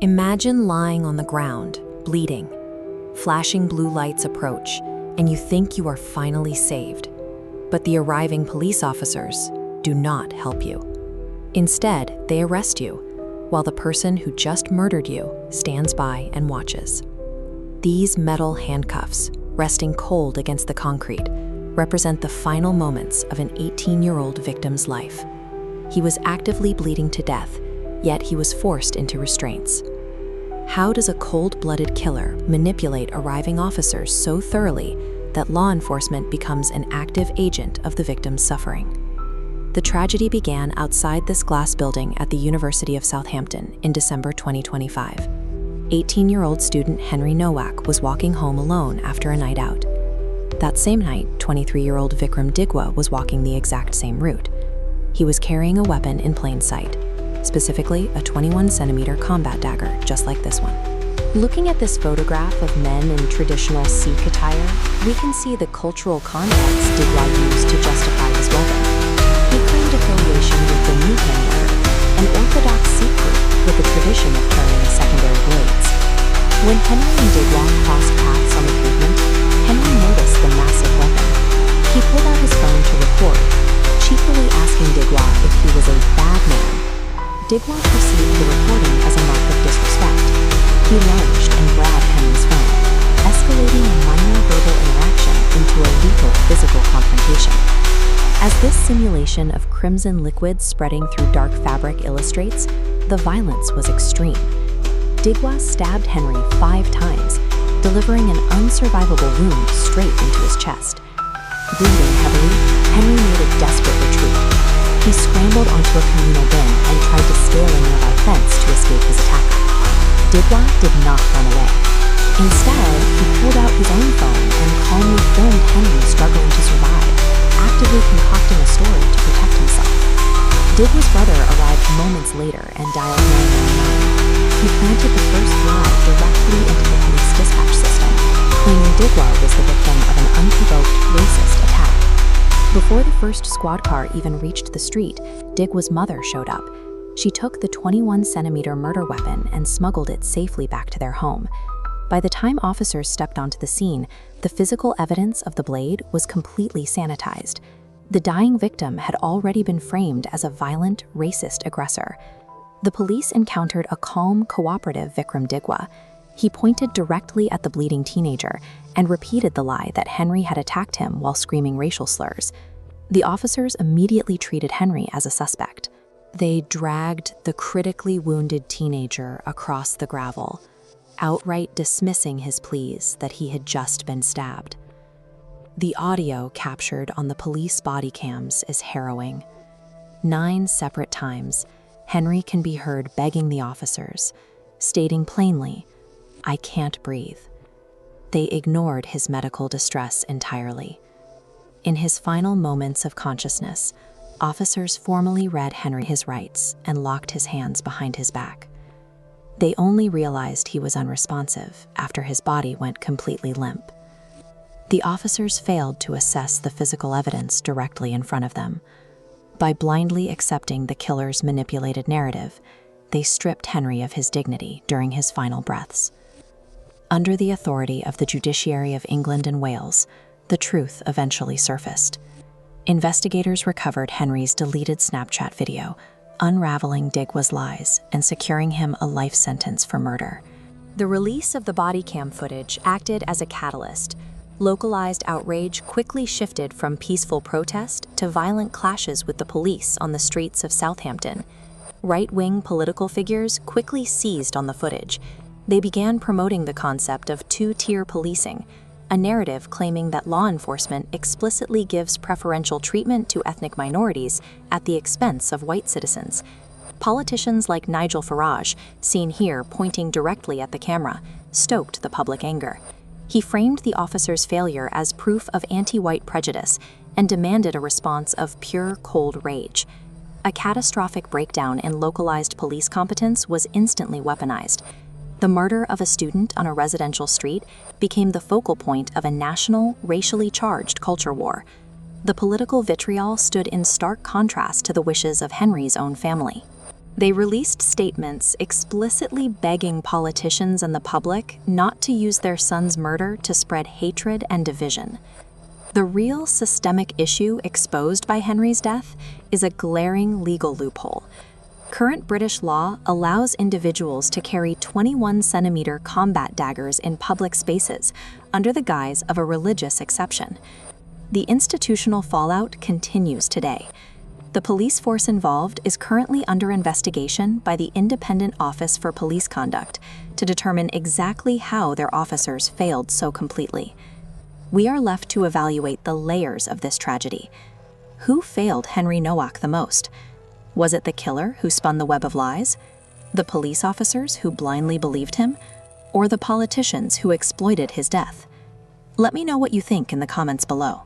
Imagine lying on the ground, bleeding. Flashing blue lights approach, and you think you are finally saved. But the arriving police officers do not help you. Instead, they arrest you, while the person who just murdered you stands by and watches. These metal handcuffs, resting cold against the concrete, represent the final moments of an 18-year-old victim's life. He was actively bleeding to death, yet he was forced into restraints. How does a cold-blooded killer manipulate arriving officers so thoroughly that law enforcement becomes an active agent of the victim's suffering? The tragedy began outside this glass building at the University of Southampton in December 2025. 18-year-old student Henry Nowak was walking home alone after a night out. That same night, 23-year-old Vickrum Digwa was walking the exact same route. He was carrying a weapon in plain sight, specifically a 21-centimeter combat dagger, just like this one. Looking at this photograph of men in traditional Sikh attire, we can see the cultural context Digwa used to justify his weapon. He claimed affiliation with the New World, an orthodox Sikh group with a tradition of carrying secondary blades. When Henry and Digwa crossed paths on the pavement, Henry noticed the massive weapon. He pulled out his phone to record, cheekily asking Digwa if he was a bad man. Digwa perceived the recording as a mark of disrespect. He lunged and grabbed Henry's phone, escalating a minor verbal interaction into a lethal physical confrontation. As this simulation of crimson liquid spreading through dark fabric illustrates, the violence was extreme. Digwa stabbed Henry 5 times, delivering an unsurvivable wound straight into his chest. Bleeding heavily, Henry made a desperate retreat. He scrambled onto a communal bin and tried to scale a nearby fence to escape his attacker. Digwa did not run away. Instead, he pulled out his own phone and calmly filmed Henry struggling to survive, actively concocting a story to protect himself. Digwa's brother arrived moments later and dialed 911. He planted the first lie directly into the police dispatch system, claiming Digwa was the victim of an unprovoked racist attack. Before the first squad car even reached the street, Digwa's mother showed up. She took the 21-centimeter murder weapon and smuggled it safely back to their home. By the time officers stepped onto the scene, the physical evidence of the blade was completely sanitized. The dying victim had already been framed as a violent, racist aggressor. The police encountered a calm, cooperative Vickrum Digwa. He pointed directly at the bleeding teenager and repeated the lie that Henry had attacked him while screaming racial slurs. The officers immediately treated Henry as a suspect. They dragged the critically wounded teenager across the gravel, outright dismissing his pleas that he had just been stabbed. The audio captured on the police body cams is harrowing. 9 separate times, Henry can be heard begging the officers, stating plainly, "I can't breathe." They ignored his medical distress entirely. In his final moments of consciousness, officers formally read Henry his rights and locked his hands behind his back. They only realized he was unresponsive after his body went completely limp. The officers failed to assess the physical evidence directly in front of them. By blindly accepting the killer's manipulated narrative, they stripped Henry of his dignity during his final breaths. Under the authority of the judiciary of England and Wales, the truth eventually surfaced. Investigators recovered Henry's deleted Snapchat video, unraveling Digwa's lies and securing him a life sentence for murder. The release of the body cam footage acted as a catalyst. Localized outrage quickly shifted from peaceful protest to violent clashes with the police on the streets of Southampton. Right-wing political figures quickly seized on the footage. They began promoting the concept of two-tier policing, a narrative claiming that law enforcement explicitly gives preferential treatment to ethnic minorities at the expense of white citizens. Politicians like Nigel Farage, seen here pointing directly at the camera, stoked the public anger. He framed the officers' failure as proof of anti-white prejudice and demanded a response of pure, cold rage. A catastrophic breakdown in localized police competence was instantly weaponized. The murder of a student on a residential street became the focal point of a national, racially charged culture war. The political vitriol stood in stark contrast to the wishes of Henry's own family. They released statements explicitly begging politicians and the public not to use their son's murder to spread hatred and division. The real systemic issue exposed by Henry's death is a glaring legal loophole. Current British law allows individuals to carry 21-centimeter combat daggers in public spaces under the guise of a religious exception. The institutional fallout continues today. The police force involved is currently under investigation by the Independent Office for Police Conduct to determine exactly how their officers failed so completely. We are left to evaluate the layers of this tragedy. Who failed Henry Nowak the most? Was it the killer who spun the web of lies? The police officers who blindly believed him? Or the politicians who exploited his death? Let me know what you think in the comments below.